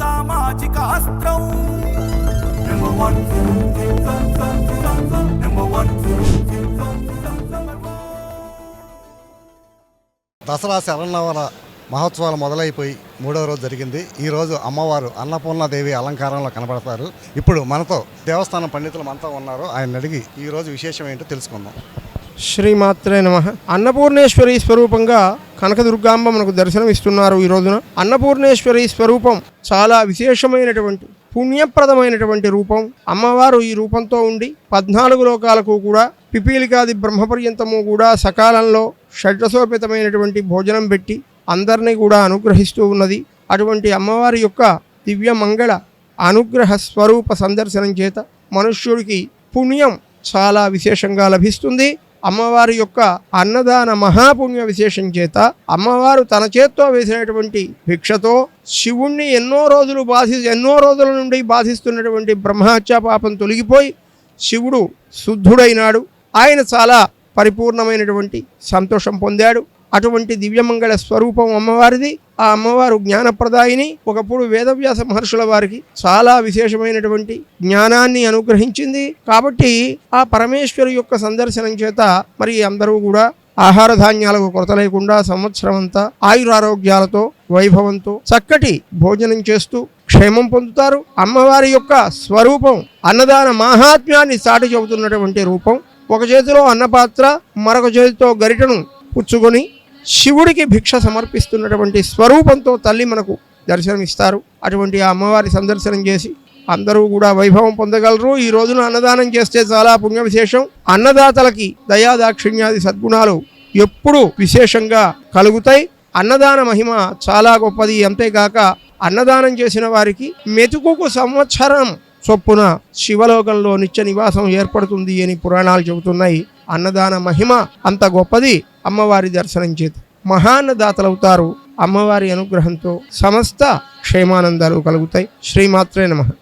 సామాజిక అస్త్రం దసరా శరన్నవర మహోత్సవాలు మొదలైపోయి 3వ రోజు జరిగింది. ఈరోజు అమ్మవారు అన్నపూర్ణాదేవి అలంకారంలో కనబడతారు. ఇప్పుడు మనతో దేవస్థానం పండితులు మనతో ఉన్నారు. ఆయన అడిగి ఈరోజు విశేషం ఏంటో తెలుసుకుందాం. శ్రీమాత్రే నమః. అన్నపూర్ణేశ్వరి స్వరూపంగా కనకదుర్గాంబ మనకు దర్శనం ఇస్తున్నారు. ఈ రోజున అన్నపూర్ణేశ్వరి స్వరూపం చాలా విశేషమైనటువంటి పుణ్యప్రదమైనటువంటి రూపం. అమ్మవారు ఈ రూపంతో ఉండి 14 లోకాలకు కూడా పిపీలికాది బ్రహ్మపర్యంతము కూడా సకాలంలో షడ్రసోపేతమైనటువంటి భోజనం పెట్టి అందరినీ కూడా అనుగ్రహిస్తూ ఉన్నది. అటువంటి అమ్మవారి యొక్క దివ్య మంగళ అనుగ్రహ స్వరూప సందర్శనం చేత మనుష్యుడికి పుణ్యం చాలా విశేషంగా లభిస్తుంది. అమ్మవారి యొక్క అన్నదాన మహాపుణ్య విశేషం చేత అమ్మవారు తన చేత్తో వేసినటువంటి భిక్షతో శివుణ్ణి ఎన్నో రోజుల నుండి బాధిస్తున్నటువంటి బ్రహ్మహత్య పాపం తొలగిపోయి శివుడు శుద్ధుడైనాడు. ఆయన చాలా పరిపూర్ణమైనటువంటి సంతోషం పొందాడు. అటువంటి దివ్యమంగళ స్వరూపం అమ్మవారిది. ఆ అమ్మవారు జ్ఞానప్రదాయిని. ఒకప్పుడు వేదవ్యాస మహర్షుల వారికి చాలా విశేషమైనటువంటి జ్ఞానాన్ని అనుగ్రహించింది. కాబట్టి ఆ పరమేశ్వరి యొక్క సందర్శనం చేత మరి అందరూ కూడా ఆహార ధాన్యాలకు కొరత లేకుండా సంవత్సరం అంతా ఆయురారోగ్యాలతో వైభవంతో చక్కటి భోజనం చేస్తూ క్షేమం పొందుతారు. అమ్మవారి యొక్క స్వరూపం అన్నదాన మాహాత్మ్యాన్ని చాటి చెబుతున్నటువంటి రూపం. ఒక చేతిలో అన్నపాత్ర, మరొక చేతితో గరిటను పుచ్చుకొని శివుడికి భిక్ష సమర్పిస్తున్నటువంటి స్వరూపంతో తల్లి మనకు దర్శనమిస్తారు. అటువంటి ఆ అమ్మవారి సందర్శనం చేసి అందరూ కూడా వైభవం పొందగలరు. ఈ రోజున అన్నదానం చేస్తే చాలా పుణ్య విశేషం. అన్నదాతలకి దయాదాక్షిణ్యాది సద్గుణాలు ఎప్పుడూ విశేషంగా కలుగుతాయి. అన్నదాన మహిమ చాలా గొప్పది. అంతేకాక అన్నదానం చేసిన వారికి మెతుకుకు సంవత్సరం చొప్పున శివలోకంలో నిత్య నివాసం ఏర్పడుతుంది అని పురాణాలు చెబుతున్నాయి. అన్నదాన మహిమ అంత గొప్పది. అమ్మవారి దర్శనం చేత మహాన్నదాతలవుతారు. అమ్మవారి అనుగ్రహంతో సమస్త క్షేమానందాలు కలుగుతాయి. శ్రీమాత్రే నమః.